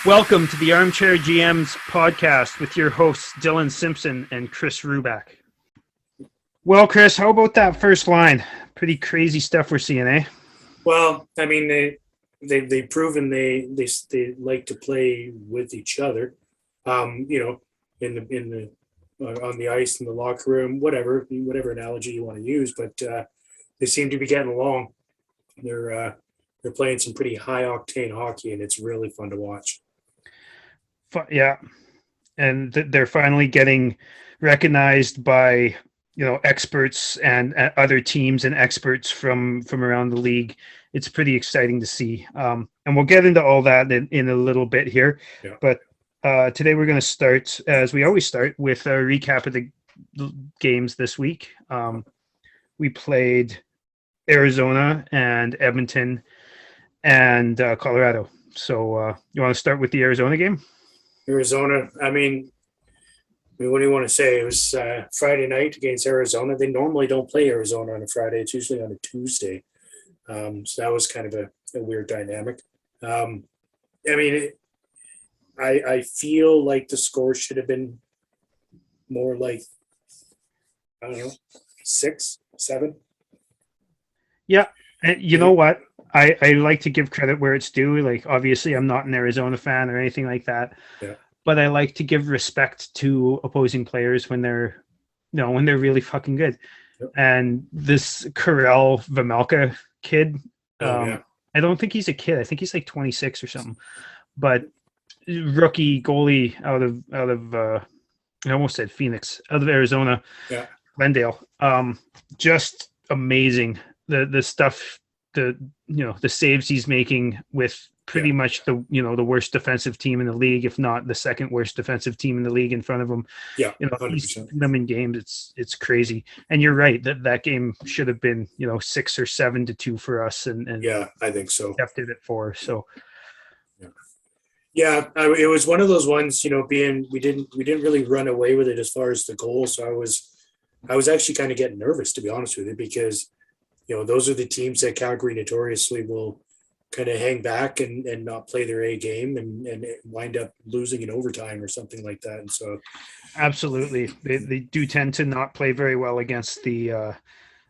Welcome to the ArmChair GM's Podcast with your hosts Dylan Simpson and Chris Ruback. Well, Chris, how about that first line? Pretty crazy stuff we're seeing, eh? Well, I mean, they've proven they like to play with each other. In the on the ice, in the locker room, whatever analogy you want to use, but they seem to be getting along. They're playing some pretty high octane hockey, and it's really fun to watch. Yeah, and they're finally getting recognized by experts and other teams and experts from around the league. It's pretty exciting to see, and we'll get into all that in a little bit here. Yeah. But today we're going to start, as we always start, with a recap of the games this week. We played Arizona and Edmonton and Colorado. So you want to start with the Arizona game? Arizona, I mean, what do you want to say? It was Friday night against Arizona. They normally don't play Arizona on a Friday. It's usually on a Tuesday. So that was kind of a weird dynamic. I feel like the score should have been more like, I don't know, 6, 7. Yeah. And you know what? I like to give credit where it's due. Like, obviously, I'm not an Arizona fan or anything like that. Yeah. But I like to give respect to opposing players when they're really fucking good. Yep. And this Karel Vejmelka kid, Yeah. I don't think he's a kid. I think he's like 26 or something. But rookie goalie out of I almost said Phoenix, out of Arizona. Yeah. Glendale. Just amazing. The stuff, the saves he's making with pretty much the worst defensive team in the league, if not the second worst defensive team in the league in front of him. Yeah, he's them in games. It's crazy. And you're right that game should have been 6 or 7-2 for us, and yeah, I think so. Kept it at 4. So yeah, it was one of those ones. We didn't really run away with it as far as the goal. So I was actually kind of getting nervous, to be honest with you, because those are the teams that Calgary notoriously will kind of hang back and not play their A game and wind up losing in overtime or something like that. And so, absolutely, they do tend to not play very well against the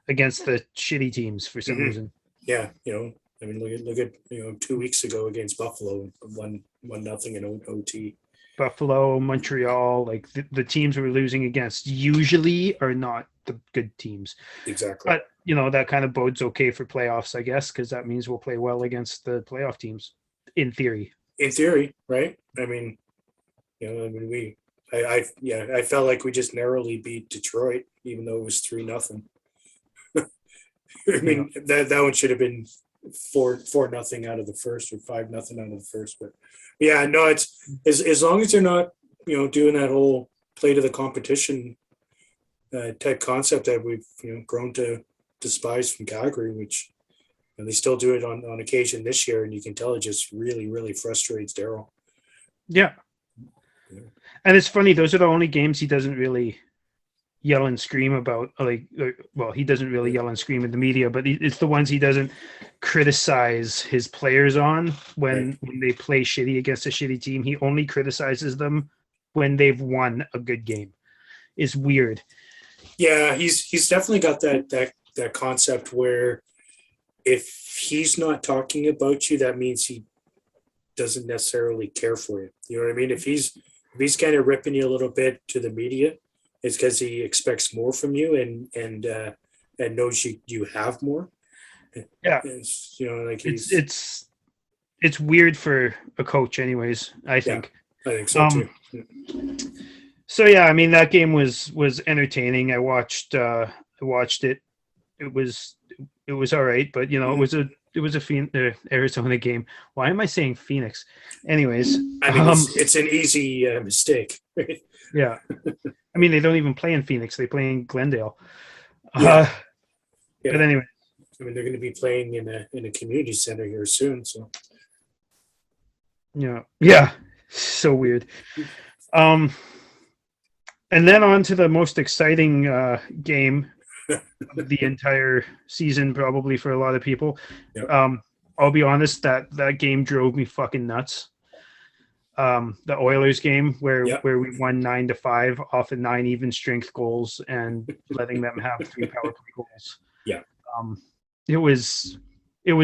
shitty teams for some reason. Yeah, I mean, look at 2 weeks ago against Buffalo, 1-0 in OT. Buffalo, Montreal, like the teams we're losing against usually are not the good teams. Exactly. But that kind of bodes okay for playoffs, I guess, because that means we'll play well against the playoff teams, in theory. In theory, right? I mean, I felt like we just narrowly beat Detroit, even though it was 3-0. I mean, that one should have been 4-0 out of the first, or 5-0 out of the first. But yeah, no, it's as long as they're not doing that whole play to the competition type concept that we've grown to despise from Calgary, which they still do it on occasion this year, and you can tell it just really, really frustrates Daryl. Yeah. And it's funny, those are the only games he doesn't really yell and scream about. He doesn't really yell and scream in the media, but it's the ones he doesn't criticize his players on when they play shitty against a shitty team. He only criticizes them when they've won a good game. It's weird. Yeah, he's definitely got that concept where if he's not talking about you, that means he doesn't necessarily care for you. You know what I mean? If he's kind of ripping you a little bit to the media, it's because he expects more from you and knows you have more. Yeah, it's weird for a coach, anyways. I think. Yeah, I think so too. So yeah, I mean, that game was entertaining. I watched it. It was all right, but it was a Arizona game. Why am I saying Phoenix? Anyways, I mean, it's an easy mistake. Yeah, I mean, they don't even play in Phoenix; they play in Glendale. Yeah. But anyway, I mean, they're going to be playing in a community center here soon. So yeah, so weird. And then on to the most exciting game of the entire season, probably for a lot of people. Yep. I'll be honest, that game drove me fucking nuts. the Oilers game where Yeah. we won 9-5 off of 9 even strength goals and letting them have 3 power play goals. Yeah. It was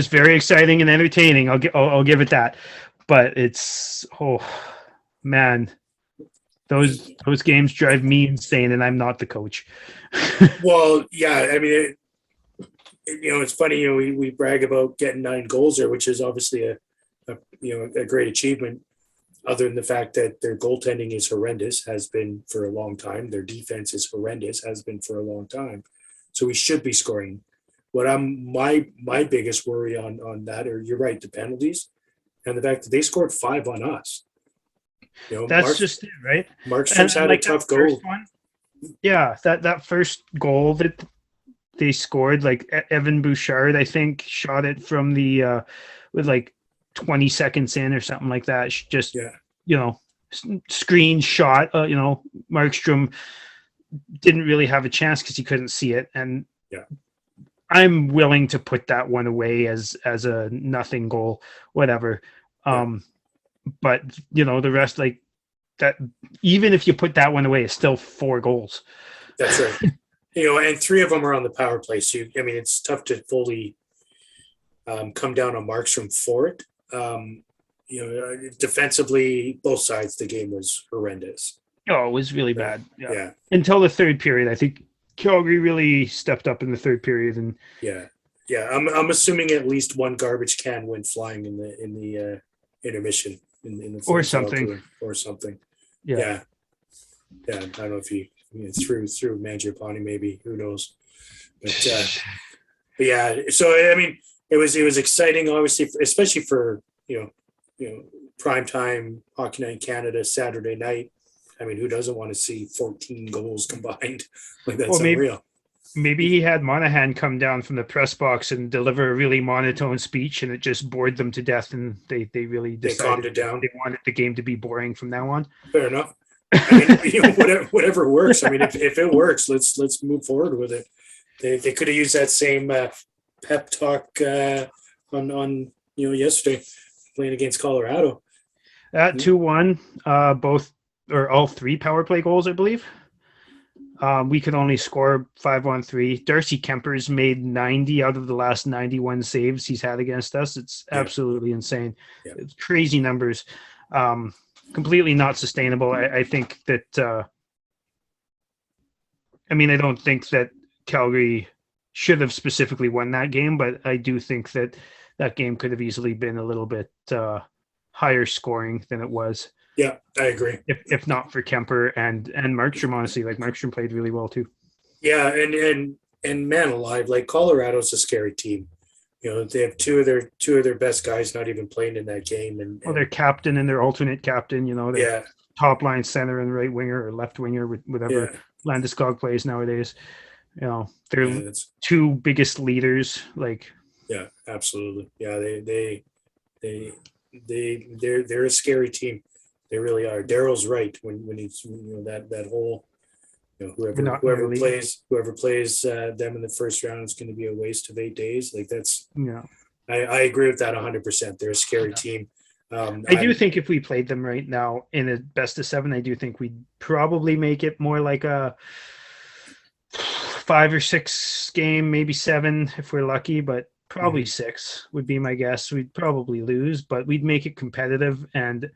very exciting and entertaining. I'll give it that. But it's man, those games drive me insane, and I'm not the coach. Well, yeah, I mean, it's funny. We brag about getting 9 goals there, which is obviously a great achievement. Other than the fact that their goaltending is horrendous, has been for a long time. Their defense is horrendous, has been for a long time. So we should be scoring. What my biggest worry on that, or you're right, the penalties and the fact that they scored 5 on us. That's just it, right? Markstrom's had a tough goal. Yeah, that first goal that they scored, like Evan Bouchard, I think, shot it from the with like 20 seconds in or something like that. Just screen shot. Markstrom didn't really have a chance because he couldn't see it, and I'm willing to put that one away as a nothing goal, whatever. But the rest, like that, even if you put that one away, it's still 4 goals. That's right. And 3 of them are on the power play. So it's tough to fully come down on Markstrom for it. Defensively, both sides, the game was horrendous. Oh, it was really bad. Yeah. Until the third period, I think Calgary really stepped up in the third period, and I'm assuming at least one garbage can went flying in the intermission in the or something. Yeah. I don't know if he through Mangiapane, maybe, who knows, but yeah. So it was exciting, obviously, especially for primetime Hockey Night in Canada Saturday night. Who doesn't want to see 14 goals combined? Like, that's unreal. Maybe he had Monahan come down from the press box and deliver a really monotone speech, and it just bored them to death, and they really decided calmed it down. They wanted the game to be boring from now on. Fair enough. Whatever works. If it works, let's move forward with it. They could have used that same pep talk on yesterday playing against Colorado. At 2-1, both or all 3 power play goals, I believe. We could only score 5-on-3. Darcy Kemper's made 90 out of the last 91 saves he's had against us. It's absolutely insane. Yeah. It's crazy numbers. Completely not sustainable. I think that I don't think that Calgary should have specifically won that game, but I do think that game could have easily been a little bit higher scoring than it was. Yeah, I agree. If not for Kemper and Markstrom, honestly, like Markstrom played really well too. Yeah, and man alive, like Colorado's a scary team. They have two of their best guys not even playing in that game, and their captain and their alternate captain, their top line center and right winger or left winger, whatever Landeskog plays nowadays. They're 2 biggest leaders. Like, yeah, absolutely. Yeah, they're a scary team. They really are. Daryl's right when he's that whole whoever plays them in the first round is going to be a waste of 8 days. Like, that's I agree with that 100%. They're a scary team. I do think if we played them right now in a best of 7, I do think we'd probably make it more like a 5 or 6 game, maybe 7 if we're lucky, but probably 6 would be my guess. We'd probably lose, but we'd make it competitive, and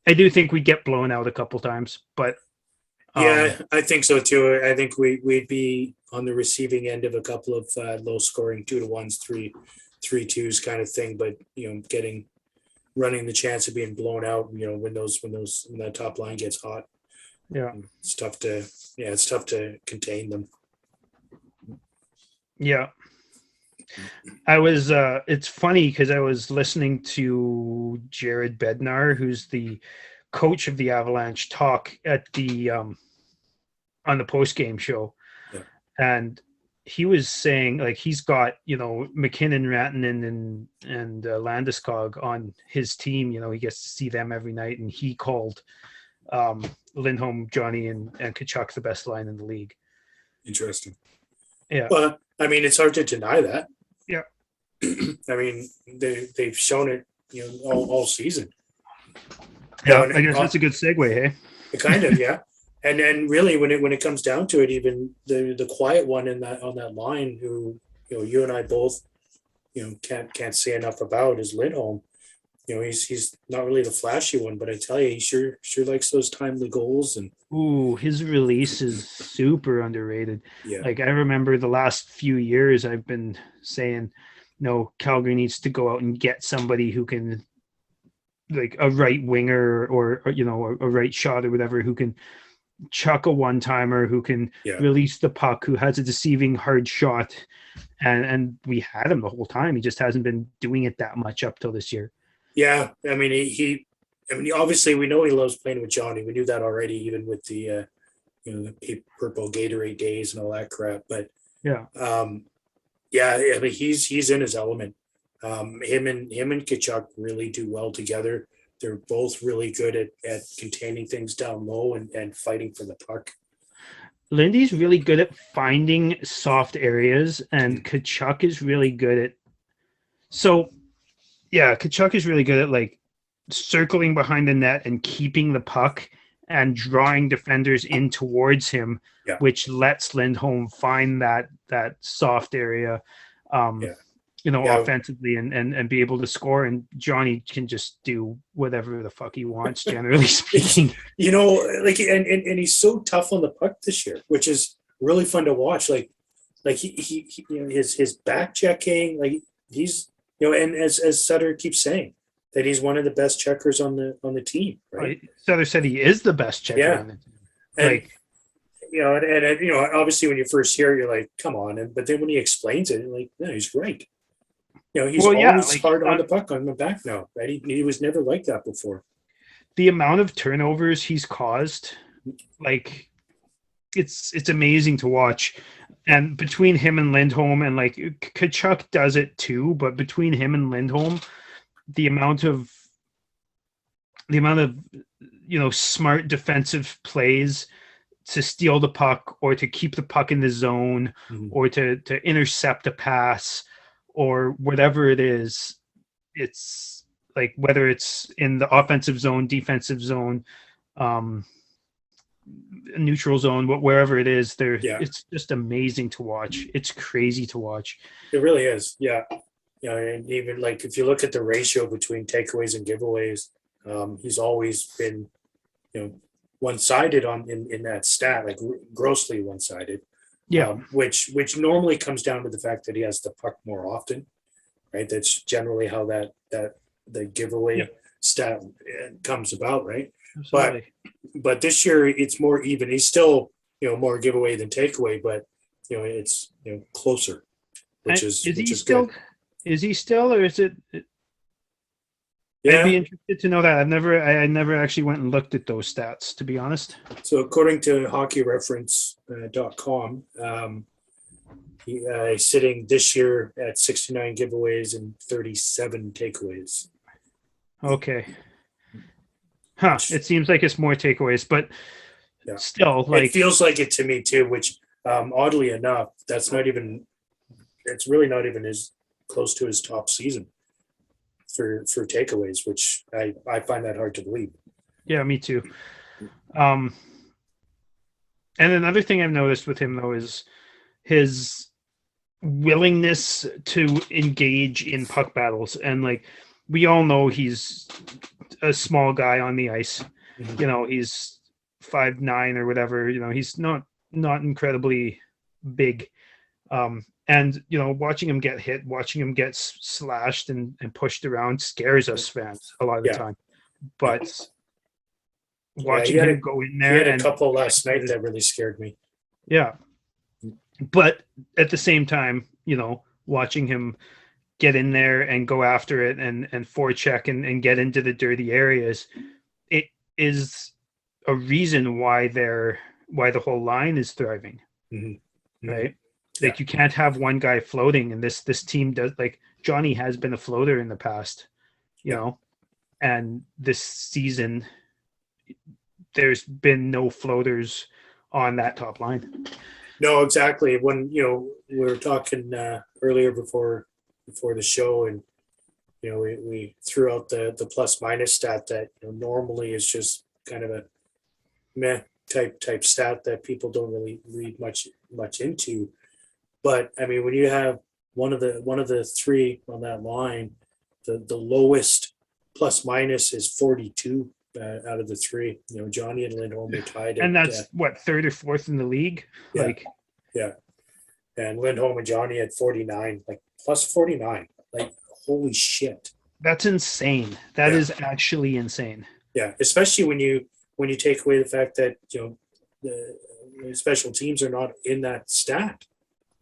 I do think we'd get blown out a couple times, but I think so too. I think we'd be on the receiving end of a couple of low scoring 2-1s, 3-2s kind of thing. But running the chance of being blown out, when that top line gets hot, it's tough to contain them. Yeah. I was it's funny because I was listening to Jared Bednar, who's the coach of the Avalanche, talk at the on the post-game show. And he was saying, like, he's got McKinnon, Rantanen and Landeskog on his team. He gets to see them every night, and he called Lindholm, Johnny and Tkachuk the best line in the league. Interesting. Yeah. Well, it's hard to deny that. Yeah. They've shown it, all season. Yeah, and I guess that's a good segue, hey? kind of, yeah. And then really, when it comes down to it, even the quiet one in that on that line, who you and I both can't say enough about, is Lindholm. He's not really the flashy one, but I tell you, he sure likes those timely goals. And Ooh, his release is super underrated. yeah, Like I remember the last few years I've been saying, no, Calgary needs to go out and get somebody who can, like a right winger or a right shot or whatever, who can chuck a one timer, who can yeah, release the puck, who has a deceiving hard shot. And we had him the whole time. He just hasn't been doing it that much up till this year. yeah. I mean, I mean, obviously, we know he loves playing with Johnny. We knew that already, even with the the purple Gatorade days and all that crap. But Yeah. yeah, I mean, he's in his element. Him and Kachuk really do well together. They're both really good at containing things down low and fighting for the puck. Lindy's really good at finding soft areas, and Kachuk is really good at. So, yeah, Kachuk is really good at like circling behind the net and keeping the puck and drawing defenders in towards him, Yeah. which lets Lindholm find that soft area, Yeah. offensively and be able to score. And Johnny can just do whatever the fuck he wants, generally speaking. Like and he's so tough on the puck this year, which is really fun to watch. Like he his back checking, like he's and as Sutter keeps saying, that he's one of the best checkers on the team, right? Sutter said he is the best checker on the team. And obviously when you first hear it, you're like, come on, but then when he explains it, you're like, no, he's right. He's always hard on the puck on the back now, right? He was never like that before. The amount of turnovers he's caused, like it's amazing to watch. And between him and Lindholm, and like Kachuk does it too, but between him and Lindholm, the amount of smart defensive plays to steal the puck or to keep the puck in the zone, or to intercept a pass or whatever it is, it's like whether it's in the offensive zone, defensive zone, neutral zone, wherever it is, it's just amazing to watch. It's crazy to watch. It really is. Yeah. And even like if you look at the ratio between takeaways and giveaways, he's always been, one-sided in that stat, like grossly one-sided. Yeah. Which normally comes down to the fact that he has the puck more often, right? That's generally how the giveaway stat comes about, right? Absolutely. But this year it's more even. He's still more giveaway than takeaway, but it's closer, which is still good. Is he still, or is it? Yeah. I'd be interested to know that. I never actually went and looked at those stats, to be honest. So according to hockeyreference.com, he's sitting this year at 69 giveaways and 37 takeaways. Okay. Huh. It seems like it's more takeaways, but still, like it feels like it to me too. Which, oddly enough, it's really not even as close to his top season for takeaways, which I find that hard to believe. Yeah, me too. And another thing I've noticed with him though is his willingness to engage in puck battles. And like we all know he's a small guy on the ice. Mm-hmm. He's 5'9" or whatever. He's not incredibly big. And watching him get hit, watching him get slashed and pushed around scares us fans a lot of the time. But watching him go in there, he had a couple last night that really scared me. Yeah, but at the same time, watching him get in there and go after it and forecheck and get into the dirty areas, it is a reason why the whole line is thriving, right? Like you can't have one guy floating, and this team does. Like Johnny has been a floater in the past, and this season there's been no floaters on that top line. No, exactly. When we were talking earlier before the show, and we threw out the plus minus stat that normally is just kind of a meh type stat that people don't really read much into. But I mean, when you have one of the three on that line, the lowest plus minus is 42 out of the three. Johnny and Lindholm are tied. And that's what, third or fourth in the league? Yeah. Yeah. And Lindholm and Johnny at 49, like plus 49. Like, holy shit. That's insane. That is actually insane. Yeah, especially when you take away the fact that the special teams are not in that stat.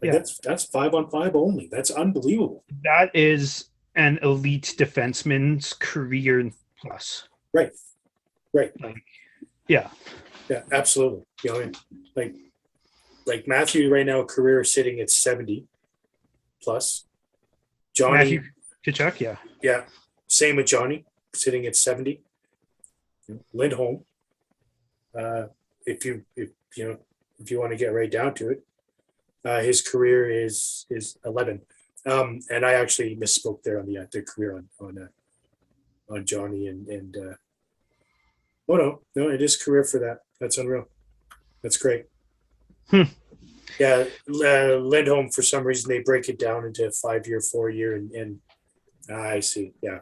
Like that's 5-on-5 only. That's unbelievable. That is an elite defenseman's career plus. Right. Yeah, absolutely. Like Matthew right now, career is sitting at 70 plus. Johnny Matthew Tkachuk, yeah, same with Johnny, sitting at 70. Lindholm, if you want to get right down to it, his career is 11. And I actually misspoke there on the career on Johnny and no, it is career for that. That's unreal. That's great. Yeah, Lindholm, for some reason they break it down into 5-year, 4-year, and I see. Yeah,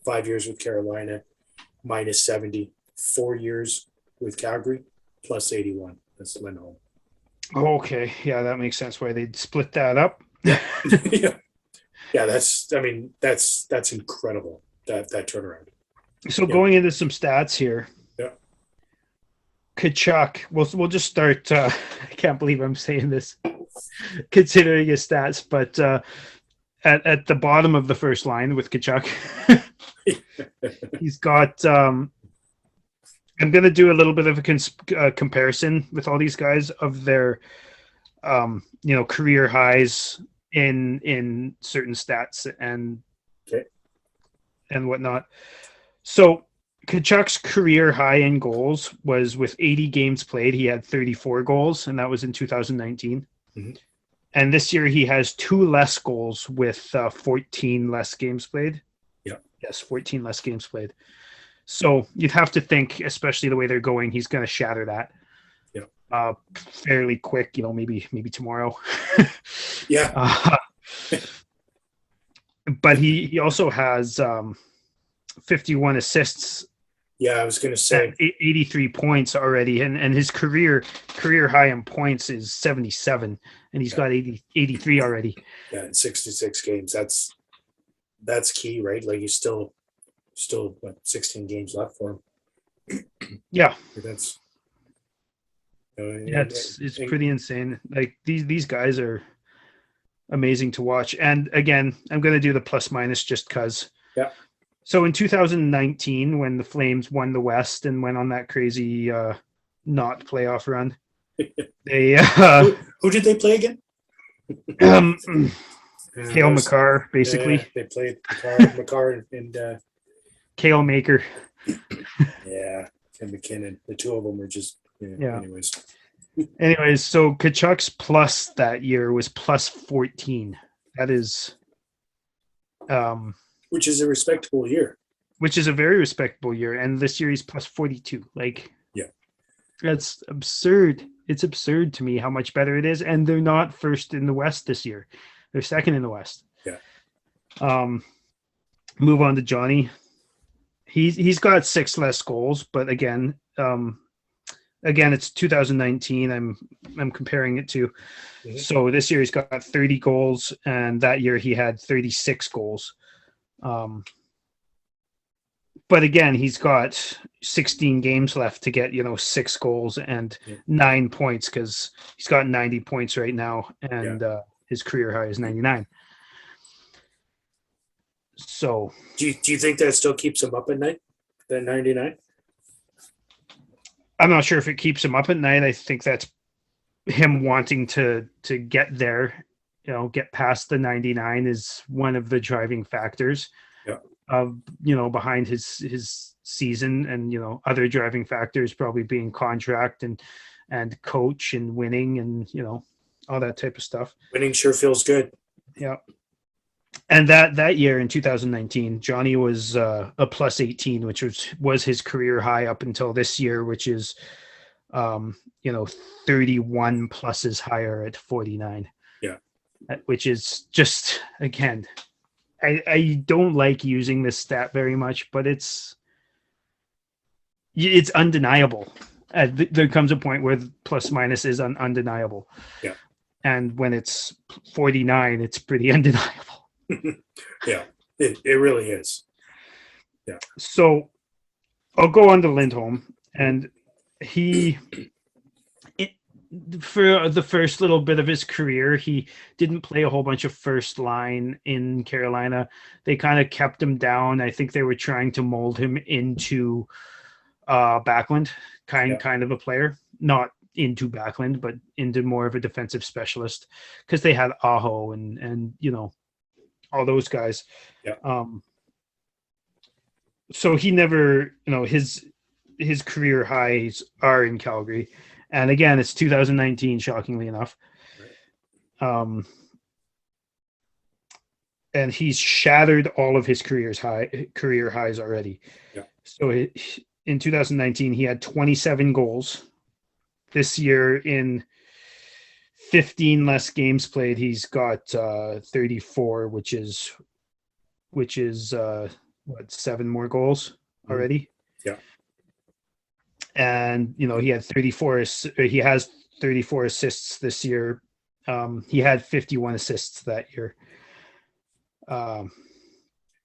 5 years with Carolina, minus 70. 4 years with Calgary, plus 81. That's Lindholm. Okay, yeah, that makes sense why they'd split that up. yeah, that's incredible, that turnaround. So going into some stats here. Yeah. Tkachuk, we'll just start. I can't believe I'm saying this, considering his stats, but at the bottom of the first line with Tkachuk, he's got. I'm going to do a little bit of a comparison with all these guys of their, career highs in certain stats and whatnot. So Tkachuk's career high in goals was with 80 games played. He had 34 goals, and that was in 2019. Mm-hmm. And this year he has 2 less goals with 14 less games played. Yeah. Yes, 14 less games played. So you'd have to think, especially the way they're going, he's going to shatter that. Yeah. Fairly quick, maybe tomorrow. Yeah. But he also has 51 assists. Yeah, I was going to say 83 points already, and his career high in points is 77, and he's got 83 already. Yeah, in 66 games. That's key, right? Like he's still what, 16 games left for him. Yeah, that's it's pretty insane. Like these guys are amazing to watch. And again, I'm going to do the plus minus just because. Yeah. So in 2019, when the Flames won the West and went on that crazy not playoff run, they who did they play again? Cale Makar, basically. They played Makar and Cale Maker. Yeah, and McKinnon. The two of them were just Anyways, so Tkachuk's plus that year was plus 14. That is which is a respectable year. Which is a very respectable year. And this year he's plus 42. Like, yeah, that's absurd. It's absurd to me how much better it is. And they're not first in the West this year. They're second in the West. Yeah. Move on to Johnny. He's got 6 less goals, but again, it's 2019. I'm comparing it to. Mm-hmm. So this year he's got 30 goals, and that year he had 36 goals. But again, he's got 16 games left to get 6 goals and 9 points, because he's got 90 points right now, and his career high is 99. So, do you think that still keeps him up at night? That 99? I'm not sure if it keeps him up at night. I think that's him wanting to get there. Get past the 99 is one of the driving factors. Behind his season, and other driving factors probably being contract and coach and winning and all that type of stuff. Winning sure feels good. Yeah. And that year in 2019, Johnny was a plus 18, which was his career high up until this year, which is 31 pluses higher at 49. Yeah. Which is just, again, I don't like using this stat very much, but it's undeniable. There comes a point where plus minus is undeniable. Yeah. And when it's 49, it's pretty undeniable. Yeah, it really is. Yeah. So I'll go on to Lindholm, and for the first little bit of his career, he didn't play a whole bunch of first line in Carolina. They kind of kept him down. I think they were trying to mold him into Backlund kind of a player, not into Backlund, but into more of a defensive specialist, because they had Aho and all those guys. Yeah. So he never, his career highs are in Calgary. And again, it's 2019, shockingly enough. Right. And he's shattered all of his career highs already. Yeah. So in 2019, he had 27 goals. This year, in 15 less games played, he's got 34, which is 7 more goals already. Yeah. And he had 34. He has 34 assists this year. He had 51 assists that year. Yeah,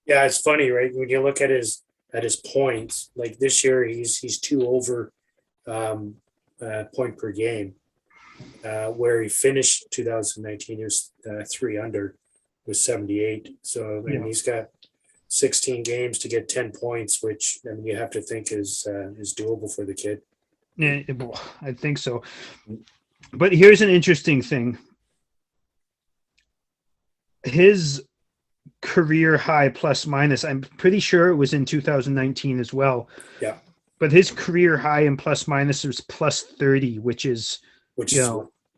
it's funny, right? When you look at his points, like this year, he's 2 over point per game. Where he finished 2019, he was 3 under with 78. So he's got 16 games to get 10 points, which you have to think is doable for the kid. Yeah, I think so. But here's an interesting thing. His career high plus minus, I'm pretty sure it was in 2019 as well. Yeah. But his career high in plus minus was plus 30, which is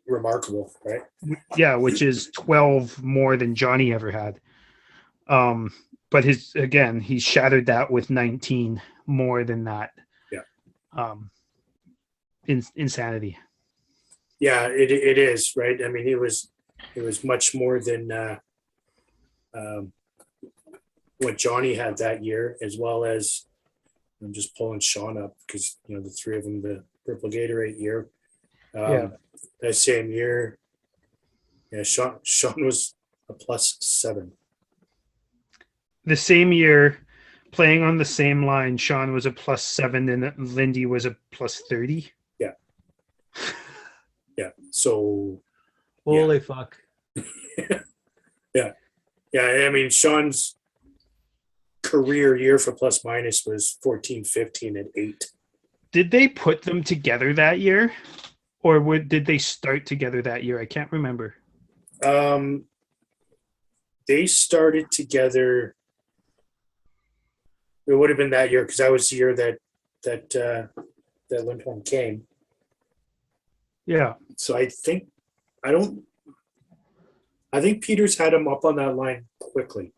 remarkable, right? Yeah, which is 12 more than Johnny ever had. But he shattered that with 19 more than that. Yeah. Insanity. Yeah, it is, right? I mean, it was much more than what Johnny had that year, as well as, I'm just pulling Sean up because the 3 of them, the Purple Gatorade year. That same year, Sean was a plus 7. The same year, playing on the same line, Sean was a plus 7 and Lindy was a plus 30. Yeah. Yeah. So. Holy fuck. Yeah. Yeah. I mean, Sean's career year for plus minus was 14-15 at 8. Did they put them together that year? Or did they start together that year? I can't remember. They started together. It would have been that year, because that was the year that Lindholm came. Yeah. So I think Peters had him up on that line quickly.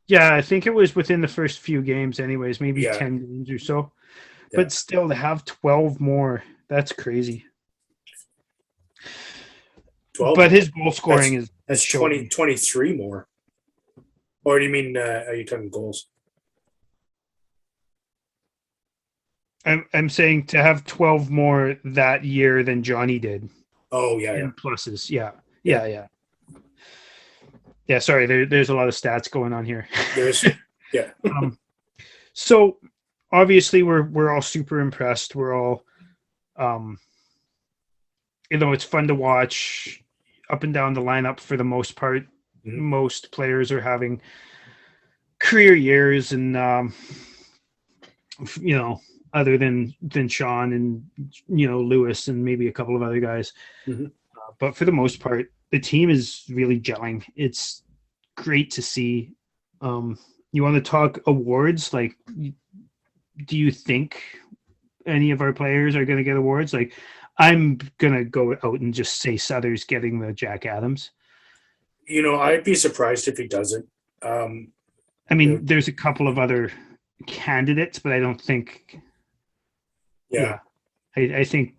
Yeah, I think it was within the first few games anyways, maybe 10 games or so. Yeah. But still, to have 12 more, that's crazy. 12? But his goal scoring that's 23 more. Or do you mean, are you talking goals? I'm saying to have 12 more that year than Johnny did. Oh, yeah. In pluses. Yeah. Yeah, sorry, there's a lot of stats going on here. Yeah. So obviously we're all super impressed. We're all it's fun to watch up and down the lineup for the most part. Mm-hmm. Most players are having career years, and other than Sean and Lewis and maybe a couple of other guys. Mm-hmm. But for the most part, the team is really gelling. It's great to see. You want to talk awards? Like, do you think any of our players are going to get awards? Like, I'm going to go out and just say Sutter's getting the Jack Adams. I'd be surprised if he doesn't. I mean, there's a couple of other candidates, but I don't think. Yeah. I think.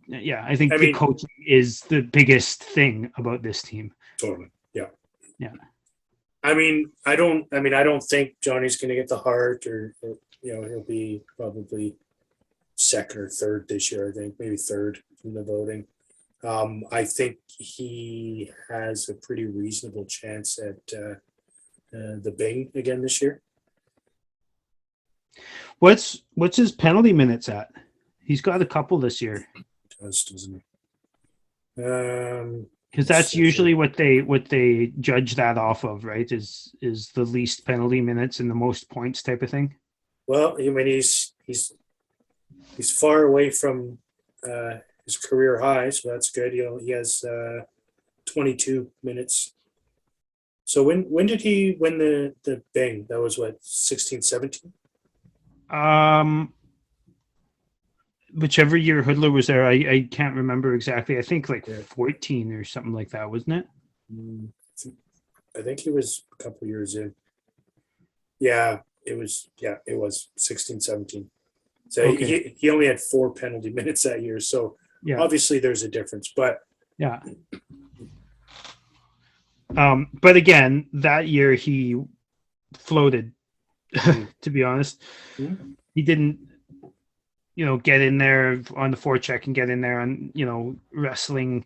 Yeah, I think I the mean, coaching is the biggest thing about this team. totally. Yeah. Yeah. I mean, I don't think Johnny's going to get the Hart, or he'll be probably second or third this year. I think maybe third in the voting. I think he has a pretty reasonable chance at the Bing again this year. What's his penalty minutes at? He's got a couple this year. Doesn't he? Because that's usually what they judge that off of, right? Is the least penalty minutes and the most points type of thing. Well, I mean, he's far away from his career high, so that's good. He has 22 minutes. So when did he win the Bing? That was what, 16, 17? Whichever year Hoodler was there, I can't remember exactly. I think 14 or something like that, wasn't it? I think he was a couple years in. Yeah, it was 16, 17. So Okay. he only had 4 penalty minutes that year. So obviously there's a difference, but yeah. But again, that year he floated. To be honest, he didn't, get in there on the forecheck and get in there and wrestling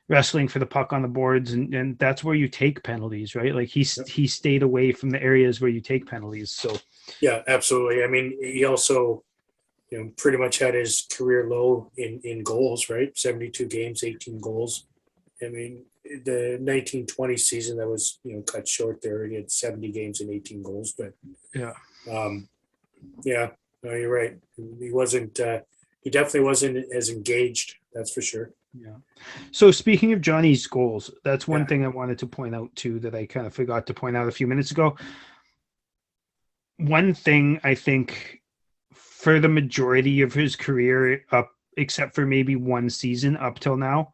for the puck on the boards, and that's where you take penalties, right? Like he stayed away from the areas where you take penalties. So yeah, absolutely. I mean, he also pretty much had his career low in goals, right? 72 games, 18 goals. I mean, the 1920 season that was cut short there, he had 70 games and 18 goals, but no, you're right. He wasn't. He definitely wasn't as engaged. That's for sure. Yeah. So speaking of Johnny's goals, that's one thing I wanted to point out too that I kind of forgot to point out a few minutes ago. One thing I think for the majority of his career, up except for maybe one season up till now,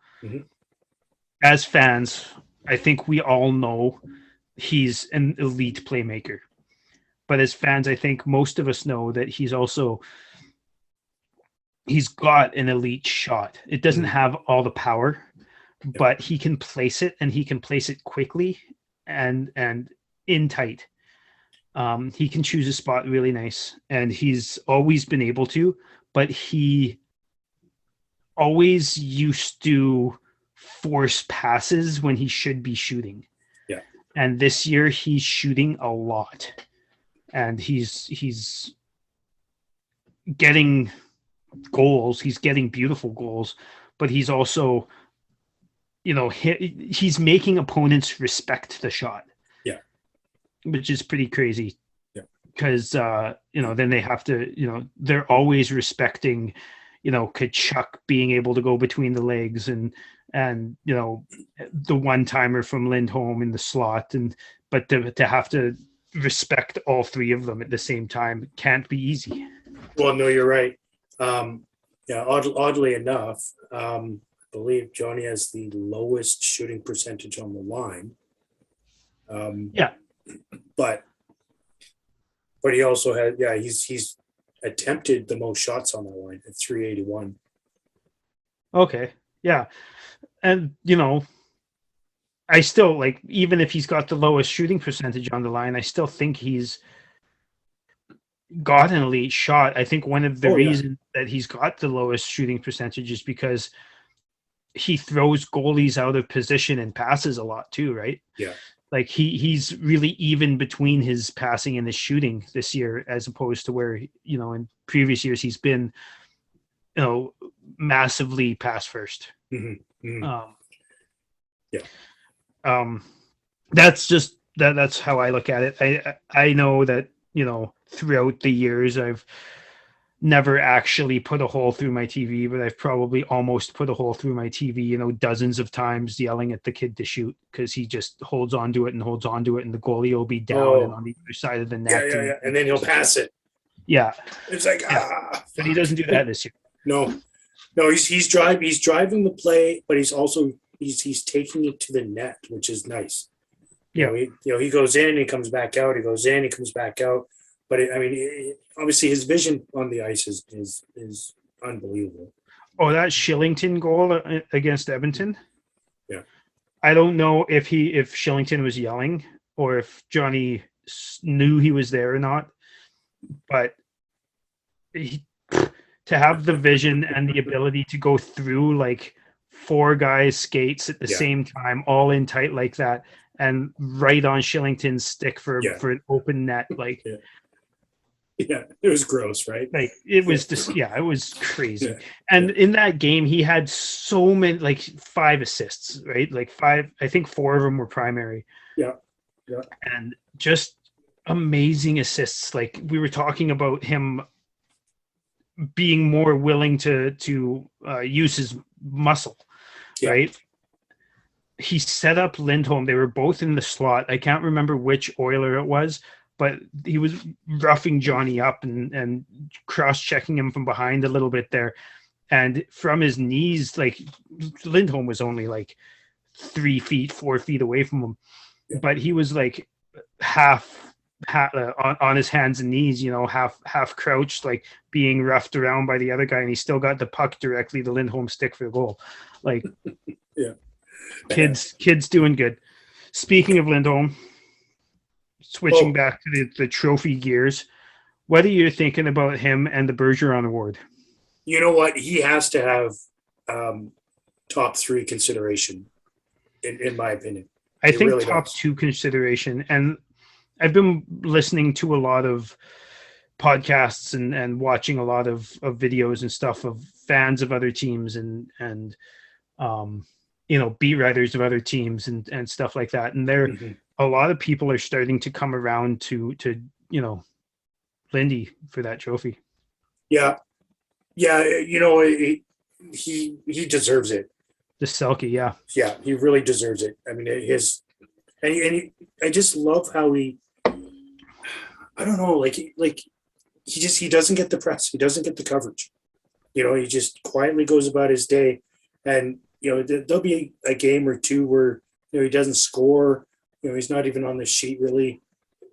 as fans, I think we all know he's an elite playmaker. But as fans, I think most of us know that he's got an elite shot. It doesn't have all the power, but he can place it, and he can place it quickly and in tight. He can choose a spot really nice, and he's always been able to, but he always used to force passes when he should be shooting. Yeah. And this year he's shooting a lot. And he's getting goals. He's getting beautiful goals, but he's also, he's making opponents respect the shot. Yeah, which is pretty crazy. Yeah, because then they have to, they're always respecting, Kachuk being able to go between the legs and the one timer from Lindholm in the slot, but to have to respect all three of them at the same time can't be easy. Well, no, you're right. Oddly enough, I believe Johnny has the lowest shooting percentage on the line. But he also had he's attempted the most shots on the line at 381. Okay, yeah, and I still even if he's got the lowest shooting percentage on the line, I still think he's got an elite shot. I think one of the reasons that he's got the lowest shooting percentage is because he throws goalies out of position and passes a lot too, right? Yeah. Like he's really even between his passing and his shooting this year, as opposed to where, in previous years he's been, massively pass first. Mm-hmm. Mm-hmm. That's just that's how I look at it. I know that, throughout the years I've never actually put a hole through my TV, but I've probably almost put a hole through my TV, dozens of times, yelling at the kid to shoot because he just holds on to it, and the goalie will be down and on the other side of the net. And then he'll pass it. Yeah. It's like, but he doesn't do that this year. No, he's driving the play, but he's also he's taking it to the net, which is nice. Yeah. He goes in, he comes back out. He goes in, he comes back out. But obviously his vision on the ice is unbelievable. Oh, that Shillington goal against Edmonton. Yeah. I don't know if Shillington was yelling or if Johnny knew he was there or not, but to have the vision and the ability to go through like 4 guys' skates at the same time, all in tight like that, and right on Shillington's stick for an open net, like. Yeah, it was gross, right? Like it was just, it was crazy. And in that game, he had so many, like 5 assists, right? Like 5, I think 4 of them were primary. Yeah. And just amazing assists. Like we were talking about him being more willing to use his muscle, right? He set up Lindholm. They were both in the slot. I can't remember which Oiler it was, but he was roughing Johnny up and cross-checking him from behind a little bit there. And from his knees, like Lindholm was only like 3 feet, 4 feet away from him. But he was like half on his hands and knees, half crouched, like being roughed around by the other guy. And he still got the puck directly to Lindholm's stick for the goal. Like, kids doing good. Speaking of Lindholm, switching back to the trophy gears, what are you thinking about him and the Bergeron Award? You know what? He has to have top 3 consideration, in my opinion. I think really top 2 consideration. And I've been listening to a lot of podcasts and watching a lot of videos and stuff of fans of other teams and beat writers of other teams and stuff like that. And they're a lot of people are starting to come around to Lindy for that trophy. Yeah. He deserves it. The Selke, yeah. Yeah, he really deserves it. I mean, I just love how he, I don't know, he doesn't get the press. He doesn't get the coverage. He just quietly goes about his day. And, there'll be a game or 2 where, he doesn't score. He's not even on the sheet really.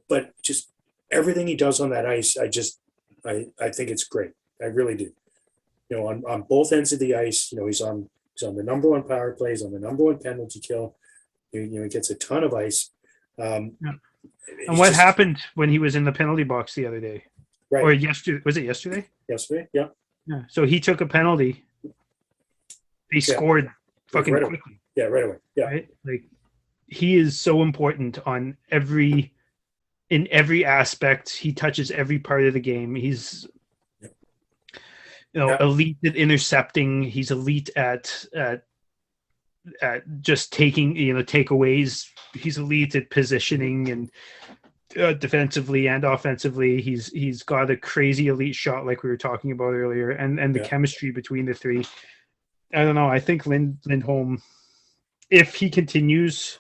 But just everything he does on that ice, I think it's great. I really do. On both ends of the ice, he's on the number 1 power play. He's on the number 1 penalty kill. He gets a ton of ice. And what happened when he was in the penalty box the other day? Right. Or yesterday? Was it yesterday? Yesterday, yeah. Yeah. So he took a penalty. He scored fucking right quickly. Away. Yeah, right away. Yeah. Right? Like he is so important in every aspect. He touches every part of the game. He's elite at intercepting. He's elite at just taking, takeaways. He's elite at positioning and defensively and offensively. He's got a crazy elite shot like we were talking about earlier, and the chemistry between the 3. I don't know. I think Lindholm, if he continues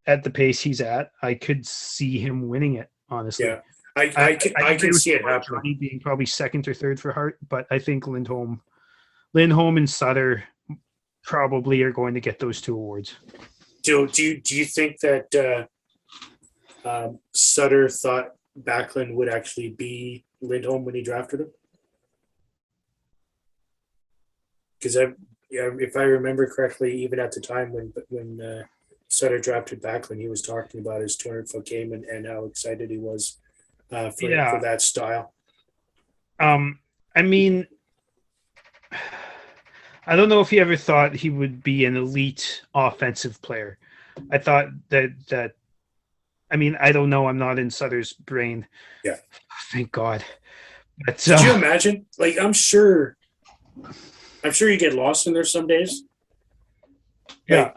at the pace he's at, I could see him winning it, honestly. Yeah. I can see it happening. Johnny being probably 2nd or 3rd for Hart, but I think Lindholm and Sutter probably are going to get those 2 awards. Do you think that Sutter thought Backlund would actually be Lindholm when he drafted him? Because if I remember correctly, even at the time when Sutter drafted Backlund, he was talking about his 200-foot game and how excited he was for that style. I mean, I don't know if he ever thought he would be an elite offensive player. I thought that I mean, I don't know. I'm not in Sutter's brain. Yeah. Thank God. But, could you imagine? Like, I'm sure you get lost in there some days. Yeah.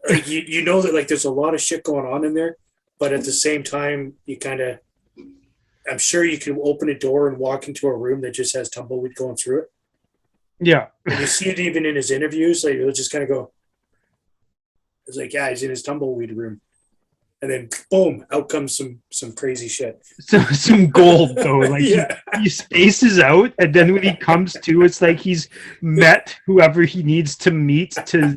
Like you know that there's a lot of shit going on in there, but at the same time, I'm sure you can open a door and walk into a room that just has tumbleweed going through it. Yeah. And you see it even in his interviews. Like, he'll just kind of go, it's like, yeah, he's in his tumbleweed room. And then boom, out comes some crazy shit. Some gold though. Like he spaces out, and then when he comes to, it's like he's met whoever he needs to meet to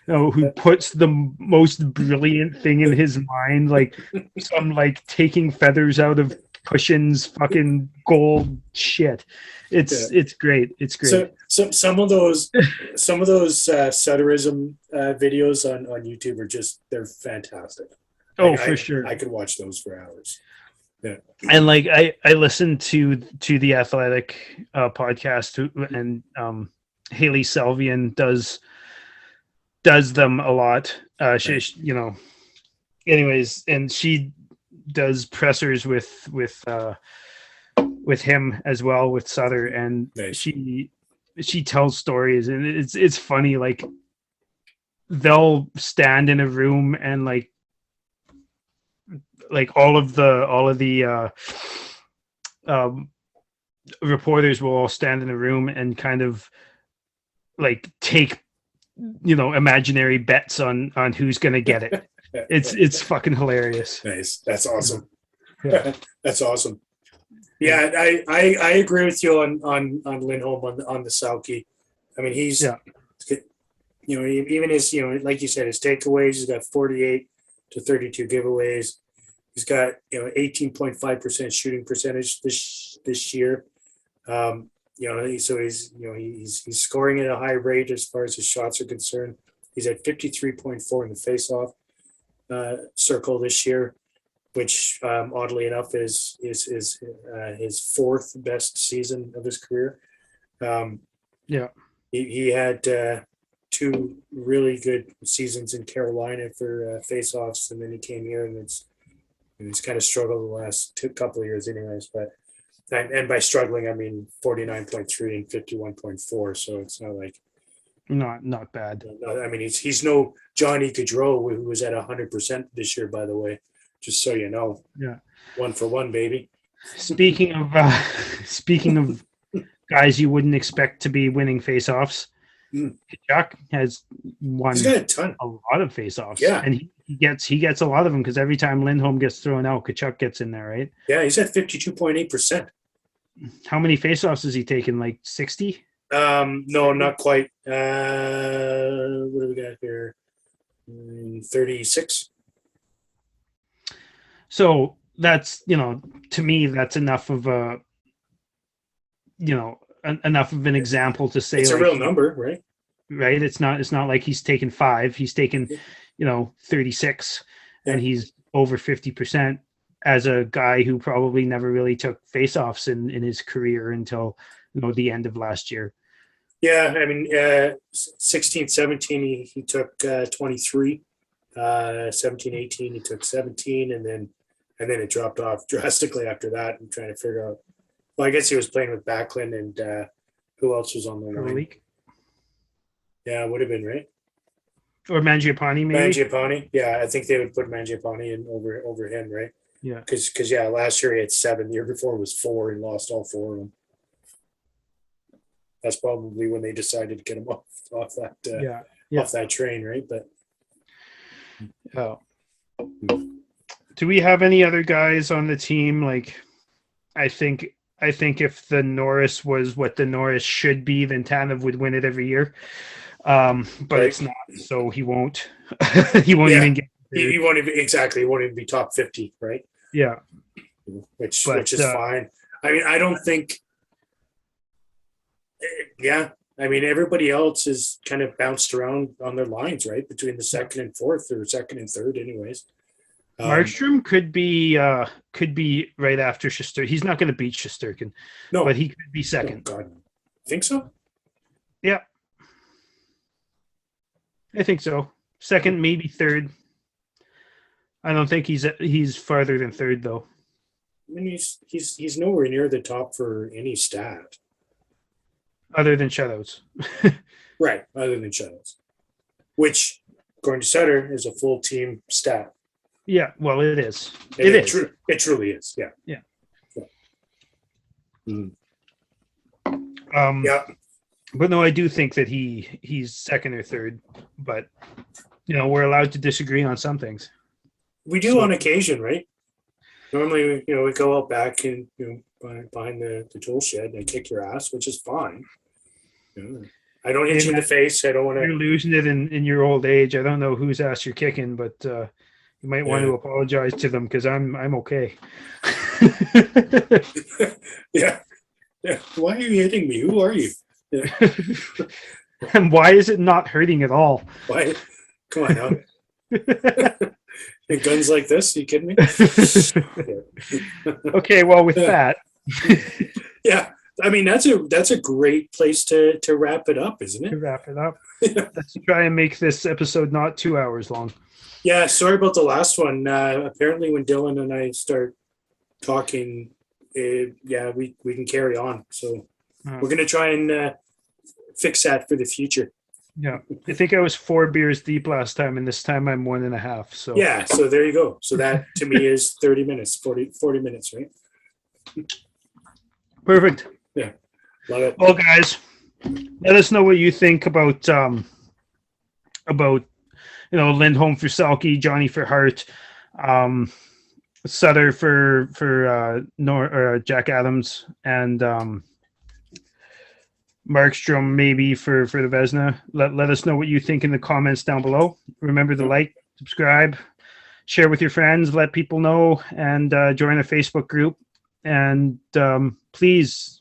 who puts the most brilliant thing in his mind, like some like taking feathers out of cushions, fucking gold shit. It's great. It's great. So some of those satirism videos on YouTube are they're fantastic. For sure. I could watch those for hours. Yeah. And like I listened to the Athletic podcast, and Haley Salvian does them a lot. She anyways, and she does pressers with him as well, with Sutter, and nice. she tells stories, and it's funny. Like they'll stand in a room and like all of the reporters will all stand in a room and kind of like take imaginary bets on who's gonna get it. It's fucking hilarious. Nice. That's awesome. Yeah. That's awesome. Yeah, I agree with you on Lindholm on the Selke. I mean, he's even his like you said, his takeaways, he's got 48 to 32 giveaways. He's got 18.5% shooting percentage this year. So he's scoring at a high rate as far as his shots are concerned. He's at 53.4 in the faceoff circle this year, which oddly enough is his fourth best season of his career. He had two really good seasons in Carolina for faceoffs, and then he came here and he's kind of struggled the last couple of years, anyways. But and by struggling, I mean 49.3 and 51.4. So it's not like not bad. I mean, he's no Johnny Gaudreau, who was at 100% this year, by the way. Just so you know. Yeah. 1 for 1, baby. Speaking of guys you wouldn't expect to be winning faceoffs, Kachuk has won He's got a ton. A lot of faceoffs. Yeah. And he gets a lot of them because every time Lindholm gets thrown out, Kachuk gets in there, right? Yeah, he's at 52.8%. How many faceoffs has he taken? Like 60? No, not quite. What do we got here? 36. So that's, to me, that's enough of a, enough of an example to say it's a real number, right? Right. It's not like he's taken 5. He's taken, 36, and he's over 50% as a guy who probably never really took faceoffs in his career until, the end of last year. Yeah. I mean, 16, 17, he took 23, 17, 18, he took 17, and then it dropped off drastically after that. I'm trying to figure out. Well, I guess he was playing with Backlund, and who else was on the line? Yeah, would have been, right? Or Mangiapane, maybe. Mangiapane, yeah, I think they would put Mangiapane in over him, right? Yeah, because last year he had 7. The year before was 4 and lost all 4 of them. That's probably when they decided to get him off that off that train, right? But do we have any other guys on the team? Like, I think if the Norris was what the Norris should be, then Tanev would win it every year. But right. It's not, so he won't. He won't even get. He won't even He won't even be top 50, right? Yeah, which is fine. I mean, I don't think. Yeah, I mean, everybody else is kind of bounced around on their lines, right, between the second and fourth, or second and third, anyways. Markstrom could be right after Shesterkin. He's not going to beat Shesterkin, no, but he could be second. Oh, God. Think so? Yeah, I think so. Second, maybe third. I don't think he's farther than third, though. I mean, he's nowhere near the top for any stat, other than shutouts. Right, other than shutouts, which, according to Sutter, is a full team stat. Yeah, well, it is. It truly is. Yeah. Yeah. Mm-hmm. Yeah. But no, I do think that he's second or third. But we're allowed to disagree on some things. We do on occasion, right? Normally, we go out back and behind the tool shed and kick your ass, which is fine. Yeah. I don't hit you in the face. I don't want You're to. losing it in your old age. I don't know whose ass you're kicking, but you might want to apologize to them because I'm okay. Yeah. Yeah. Why are you hitting me? Who are you? Yeah. And why is it not hurting at all? Why? Come on now. Guns like this? Are you kidding me? Okay, well, with that. Yeah. I mean, that's a great place to wrap it up, isn't To it? wrap it up, let's try and make this episode not 2 hours long. Yeah. Sorry about the last one. Apparently, when Dylan and I start talking, we can carry on. So we're gonna try and fix that for the future. Yeah, I think I was 4 beers deep last time, and this time I'm 1.5. So Yeah. So there you go. So that to me is 30 minutes, 40 minutes, right? perfect. Yeah. Love it. Well, guys, let us know what you think about Lindholm for Selke, Johnny for Hart, Sutter for Jack Adams, and Markstrom maybe for the Vezina. Let us know what you think in the comments down below. Remember to like, subscribe, share with your friends, let people know, and join a Facebook group. And please,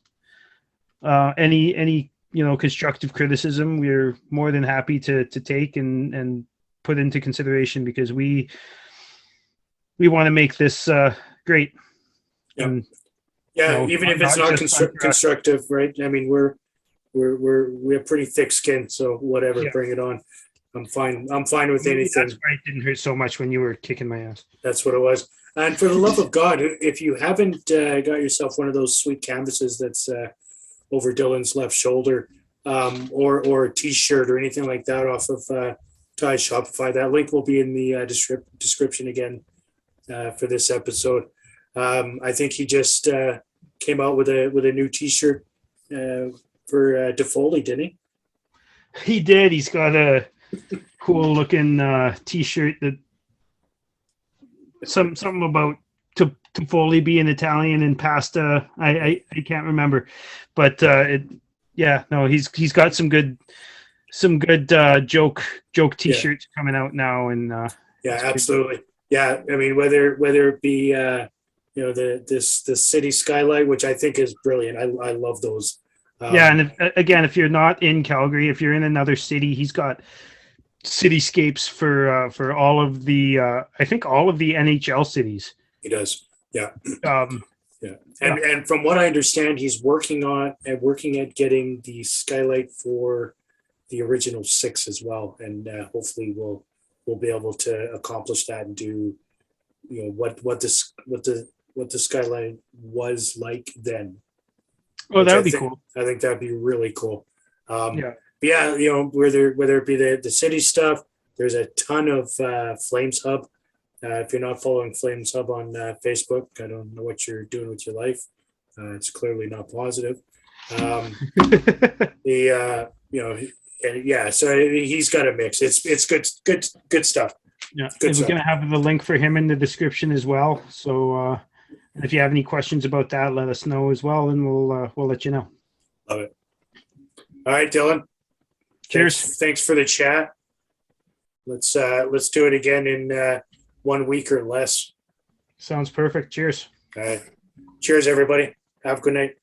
any constructive criticism, we're more than happy to take and put into consideration, because we want to make this great. Yeah. And, Even if it's not constructive, right? I mean, we have pretty thick skin, so whatever, bring it on. I'm fine with anything. That's why it didn't hurt so much when you were kicking my ass. That's what it was. And for the love of God, if you haven't got yourself one of those sweet canvases that's over Dylan's left shoulder, or a T-shirt or anything like that off of Ty Shopify, that link will be in the description again for this episode. I think he just came out with a new T-shirt for DeFoley, didn't he? He did. He's got a cool looking T-shirt that something about Toffoli being Italian and pasta. I can't remember, but he's got some good joke T-shirts coming out now, and absolutely. Yeah, I mean, whether it be the city skylight, which I think is brilliant. I love those. And if you're not in Calgary, if you're in another city, he's got cityscapes for all of the I think all of the NHL cities. He does. Yeah. And from what I understand, he's working at getting the skylight for the original 6 as well, and hopefully we'll be able to accomplish that and do what the skylight was like then. Oh, that would be cool. I think that'd be really cool. Whether it be the city stuff, there's a ton of Flames Hub. If you're not following Flames Hub on Facebook, I don't know what you're doing with your life. It's clearly not positive. So he's got a mix. It's good stuff. Yeah, we're going to have the link for him in the description as well. So if you have any questions about that, let us know as well, and we'll let you know. Love it. All right, Dylan. Cheers. Thanks for the chat. Let's do it again in 1 week or less. Sounds perfect. Cheers. All right. Cheers, everybody. Have a good night.